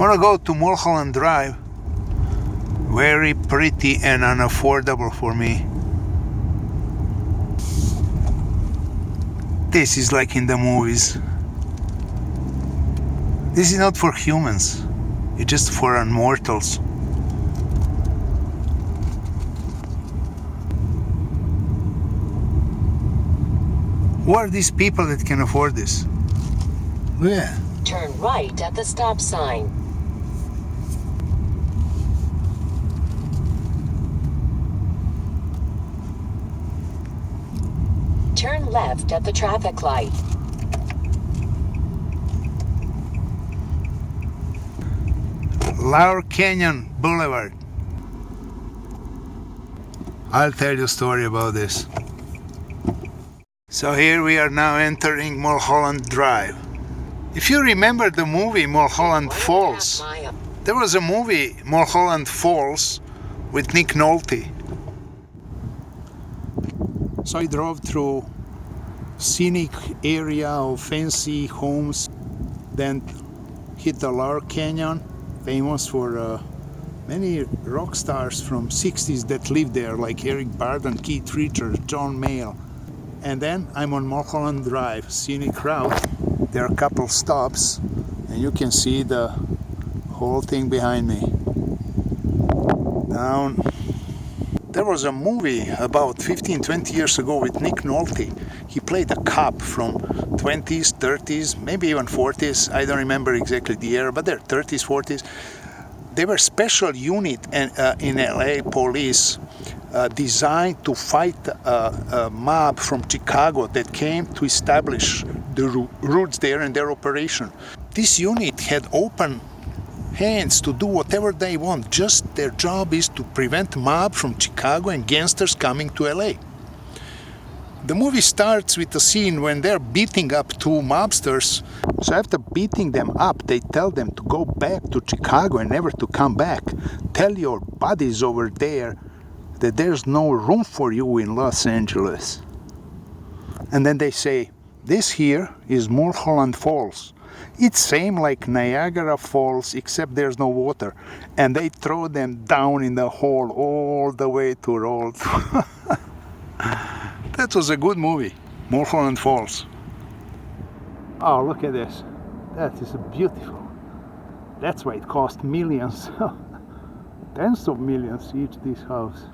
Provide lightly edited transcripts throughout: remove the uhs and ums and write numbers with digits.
Wanna go to Mulholland Drive. Very pretty and unaffordable for me. This is like in the movies. This is not for humans. It's just for immortals. Who are these people that can afford this? Yeah. Turn right at the stop sign. Turn left at the traffic light. Laurel Canyon Boulevard. I'll tell you a story about this. So here we are now entering Mulholland Drive. If you remember the movie Mulholland Falls, there was a movie Mulholland Falls with Nick Nolte. So I drove through scenic area of fancy homes, then hit the Laurel Canyon, famous for many rock stars from 60s that lived there, like Eric Burdon, Keith Richards, John Mayall. And then I'm on Mulholland Drive, scenic route. There are a couple stops, and you can see the whole thing behind me. Down. There was a movie about 15-20 years ago with Nick Nolte. He played a cop from 20s, 30s, maybe even 40s. I don't remember exactly the year, but they're 30s, 40s. They were special unit in LA police designed to fight a mob from Chicago that came to establish the roots there and their operation. This unit had open hands to do whatever they want. Just their job is to prevent mob from Chicago and gangsters coming to LA. The movie starts with a scene when they're beating up two mobsters. So after beating them up, they tell them to go back to Chicago and never to come back. Tell your buddies over there that there's no room for you in Los Angeles. And then they say, this here is Mulholland Falls. It's same like Niagara Falls, except there's no water. And they throw them down in the hole all the way to Roll. That was a good movie, Mulholland Falls. Oh, look at this. That is beautiful. That's why it cost millions. Tens of millions each, this house.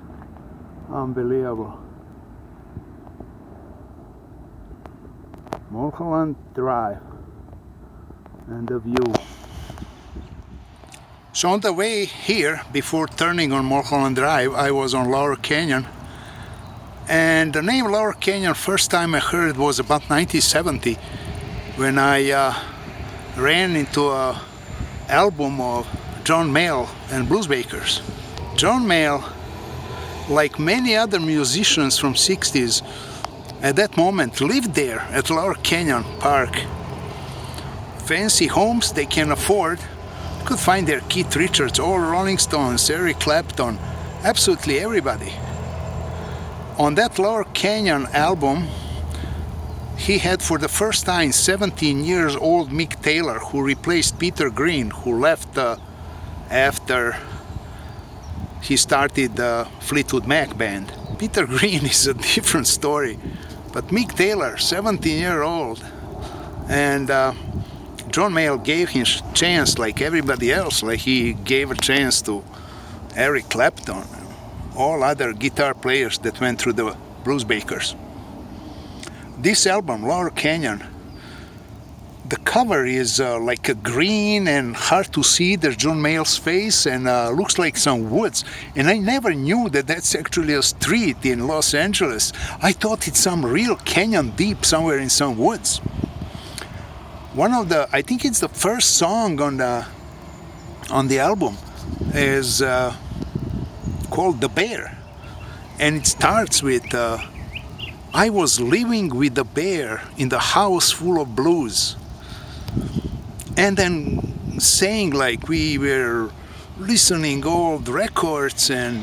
Unbelievable. Mulholland Drive and the view. So on the way here, before turning on Mulholland Drive, I was on Laurel Canyon. And the name Laurel Canyon, first time I heard was about 1970 when I ran into an album of John Mayall and Bluesbakers. John Mayall, like many other musicians from 60s, at that moment lived there at Laurel Canyon Park. Fancy homes they can afford. You could find there Keith Richards, all Rolling Stones, Eric Clapton, absolutely everybody. On that Laurel Canyon album, he had for the first time 17 years old Mick Taylor, who replaced Peter Green, who left after he started the Fleetwood Mac band. Peter Green is a different story, but Mick Taylor, 17-year-old, and John Mayall gave him a chance like everybody else, like he gave a chance to Eric Clapton, all other guitar players that went through the Bluesbakers. This album, Laurel Canyon, the cover is like a green and hard to see. There's John Mayall's face and looks like some woods. And I never knew that that's actually a street in Los Angeles. I thought it's some real canyon deep somewhere in some woods. One of the, I think it's the first song on the album is called The Bear. And it starts with, I was living with the bear in the house full of blues. And then saying like we were listening old records and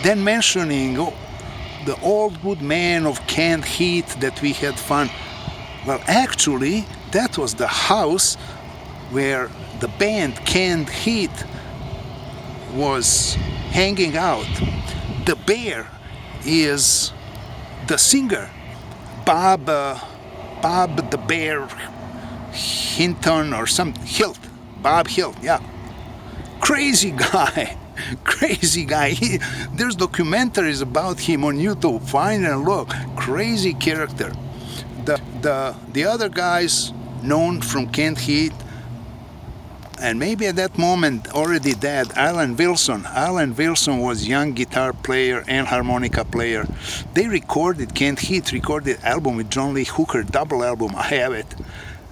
then mentioning the old good man of canned heat that we had fun. Well, actually, that was the house where the band Canned Heat was hanging out. The bear is the singer, Bob the Bear Hinton or Hilt, Bob Hilt, yeah. Crazy guy, crazy guy. There's documentaries about him on YouTube, find and look. Crazy character. The other guys known from Canned Heat, and maybe at that moment already dead, Alan Wilson. Alan Wilson was young guitar player and harmonica player. They recorded, Canned Heat recorded album with John Lee Hooker, double album, I have it.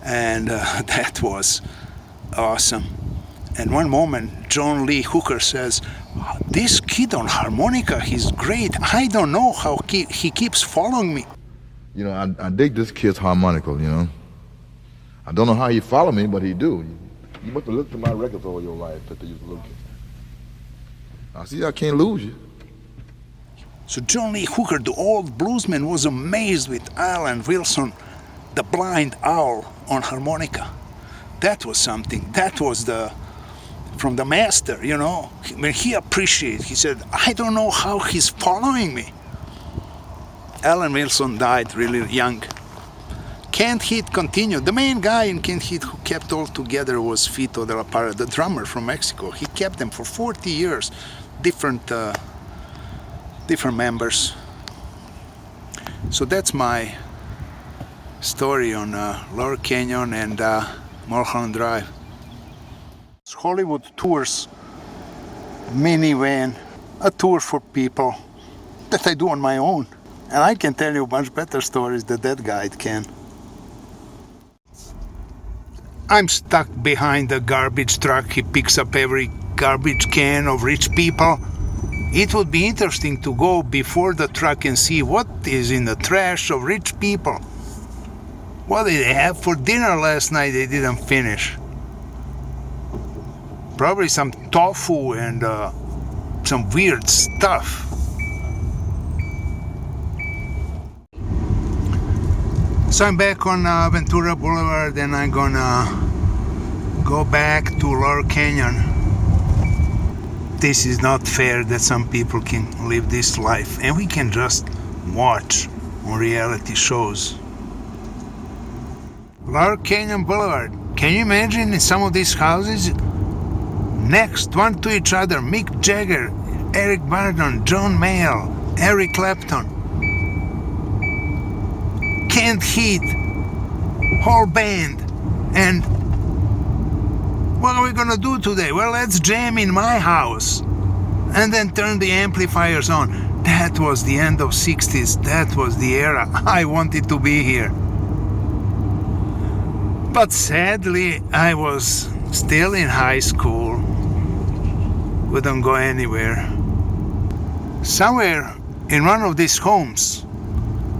And that was awesome. And one moment, John Lee Hooker says, "This kid on harmonica, he's great. I don't know how he keeps following me." You know, I dig this kid's harmonica, you know. I don't know how he follow me, but he do. You must have looked at my records all your life, Peter, you looking. I see I can't lose you. So John Lee Hooker, the old bluesman, was amazed with Alan Wilson, the blind owl on harmonica. That was something. That was from the master, you know. When he appreciated, he said, "I don't know how he's following me." Alan Wilson died really young. Canned Heat continued. The main guy in Canned Heat who kept all together was Fito de la Parra, the drummer from Mexico. He kept them for 40 years, different members. So that's my story on Lower Canyon and Mulholland Drive. Hollywood tours, minivan, a tour for people that I do on my own. And I can tell you much better stories than that guide can. I'm stuck behind a garbage truck. He picks up every garbage can of rich people. It would be interesting to go before the truck and see what is in the trash of rich people. What did they have for dinner last night they didn't finish? Probably some tofu and some weird stuff. So I'm back on Ventura Boulevard and I'm gonna go back to Lower Canyon. This is not fair that some people can live this life and we can just watch on reality shows. Lower Canyon Boulevard. Can you imagine in some of these houses next one to each other? Mick Jagger, Eric Burdon, John Mayall, Eric Clapton, Canned Heat, whole band. And what are we gonna do today? Well, let's jam in my house and then turn the amplifiers on. That was the end of 60s. That was the era I wanted to be here. But sadly, I was still in high school. Wouldn't go anywhere. Somewhere in one of these homes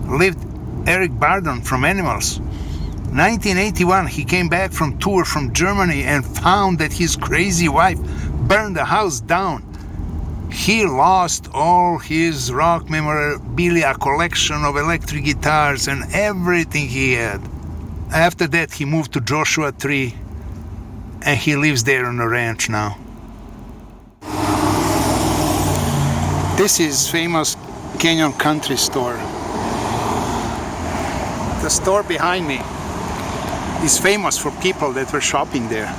lived Eric Burdon from Animals. 1981, he came back from tour from Germany and found that his crazy wife burned the house down. He lost all his rock memorabilia collection of electric guitars and everything he had. After that, he moved to Joshua Tree and he lives there on a ranch now. This is famous Canyon Country Store. The store behind me is famous for people that were shopping there.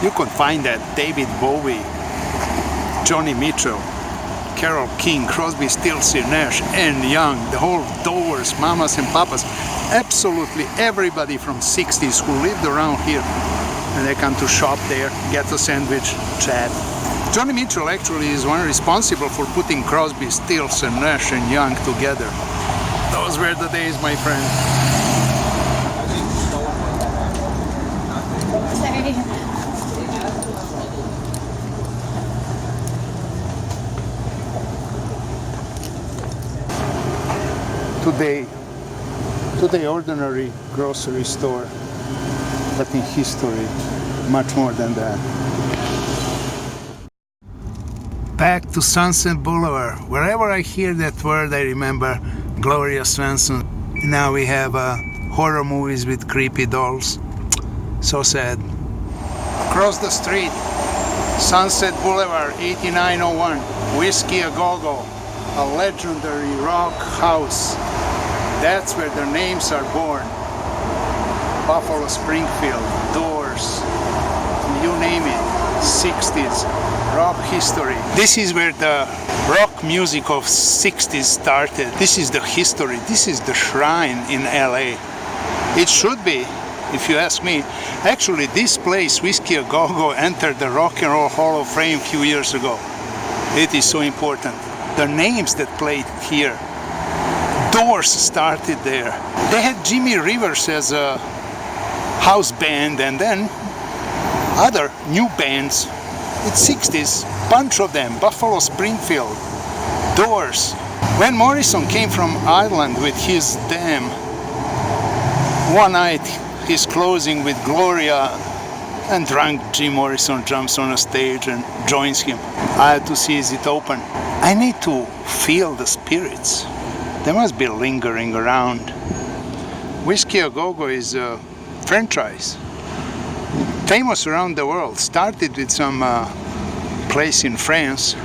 You could find that David Bowie, Johnny Mitchell, Carole King, Crosby, Stills, Nash, and Young, the whole Doors, Mamas and Papas, absolutely everybody from 60s who lived around here. And they come to shop there, get a sandwich, chat. Johnny Mitchell actually is one responsible for putting Crosby, Stills, and Nash and Young together. Those were the days, my friend. Today ordinary grocery store, but in history, much more than that. Back to Sunset Boulevard. Wherever I hear that word, I remember Gloria Swanson. Now we have horror movies with creepy dolls. So sad. Across the street, Sunset Boulevard, 8901, Whiskey A Go-Go, a legendary rock house. That's where the names are born. Buffalo Springfield, Doors, you name it, 60s, rock history. This is where the rock music of 60s started. This is the history, this is the shrine in LA. It should be, if you ask me. Actually, this place, Whiskey A Go-Go, entered the Rock and Roll Hall of Fame a few years ago. It is so important. The names that played here. Doors started there. They had Jimmy Rivers as a house band, and then other new bands. It's 60s, bunch of them. Buffalo Springfield, Doors. When Morrison came from Ireland with his Damn, one night he's closing with Gloria, and drunk Jim Morrison jumps on a stage and joins him. I had to seize it open. I need to feel the spirits. They must be lingering around. Whiskey A Go-Go is a franchise, famous around the world. Started with some place in France.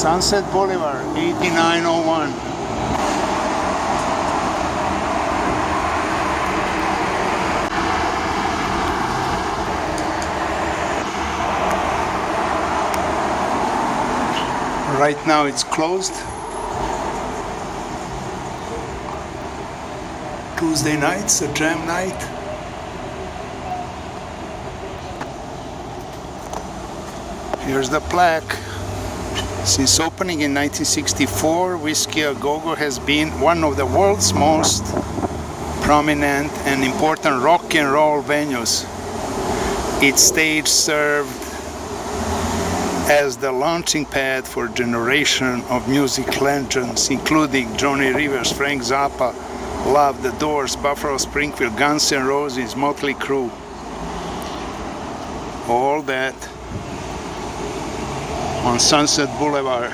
Sunset Boulevard, 8901. Right now it's closed. Tuesday nights, a jam night. Here's the plaque. Since opening in 1964, Whiskey A Go-Go has been one of the world's most prominent and important rock and roll venues. Its stage served as the launching pad for a generation of music legends, including Johnny Rivers, Frank Zappa, Love, The Doors, Buffalo Springfield, Guns N' Roses, Motley Crue. All that on Sunset Boulevard,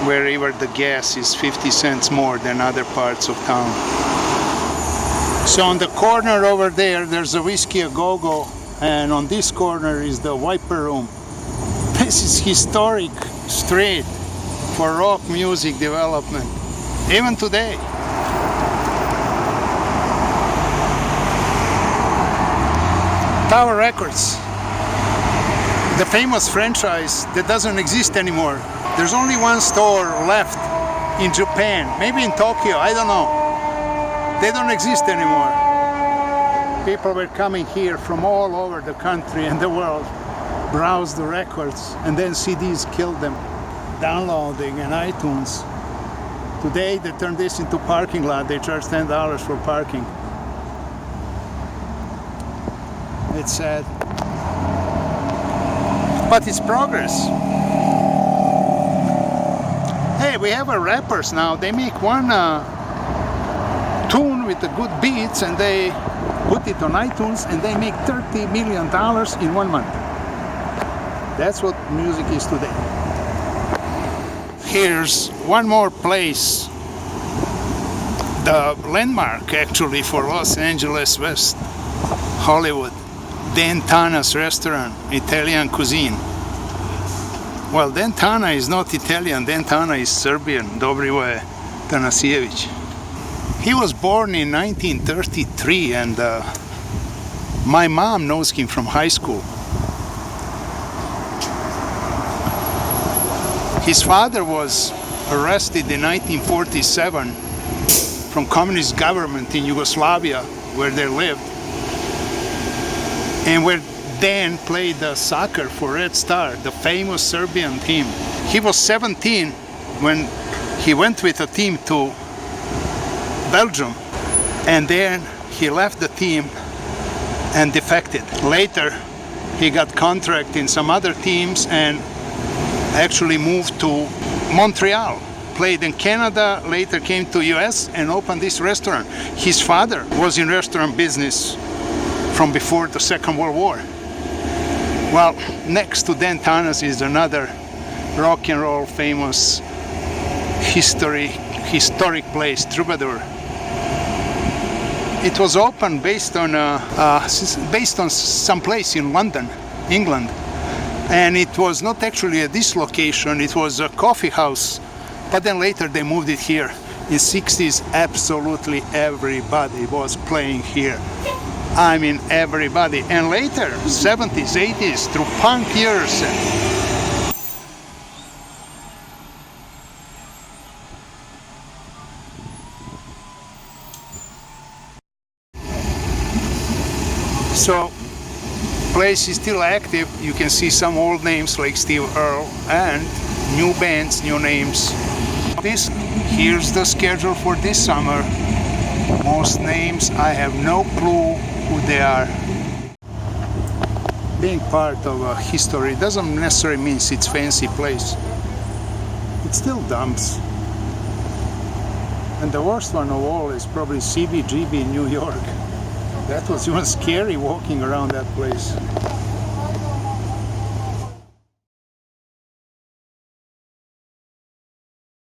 wherever the gas is 50 cents more than other parts of town. So on the corner over there, there's a Whiskey A Go-Go, and on this corner is the Viper Room. This is historic street for rock music development, even today. Tower Records, the famous franchise that doesn't exist anymore. There's only one store left in Japan, maybe in Tokyo, I don't know. They don't exist anymore. People were coming here from all over the country and the world, browse the records, and then CDs killed them. Downloading and iTunes. Today they turned this into parking lot. They charge $10 for parking. It's sad. But it's progress. Hey, we have rappers now. They make one tune with the good beats and they put it on iTunes and they make $30 million in 1 month. That's what music is today. Here's one more place, the landmark actually for Los Angeles West Hollywood, Dan Tana's restaurant, Italian cuisine. Well, Dan Tana is not Italian, Dan Tana is Serbian, Dobrivoje Tanasijević. He was born in 1933 and my mom knows him from high school. His father was arrested in 1947 from communist government in Yugoslavia where they lived and where Dan played soccer for Red Star, the famous Serbian team. He was 17 when he went with a team to Belgium, and then he left the team and defected. Later he got contract in some other teams and actually moved to Montreal, played in Canada, later came to US and opened this restaurant. His father was in restaurant business from before the Second World War. Well, next to Dan Tana's is another rock and roll famous historic place, Troubadour. It was opened based on some place in London, England, and it was not actually at this location. It was a coffee house, but then later they moved it here. In 60s, absolutely everybody was playing here. I mean everybody, and later 70s, 80s, through punk years. So, place is still active. You can see some old names like Steve Earle and new bands, new names. Here's the schedule for this summer. Most names, I have no clue who they are. Being part of a history doesn't necessarily mean it's fancy place. It still dumps. And the worst one of all is probably CBGB in New York. That was even scary walking around that place.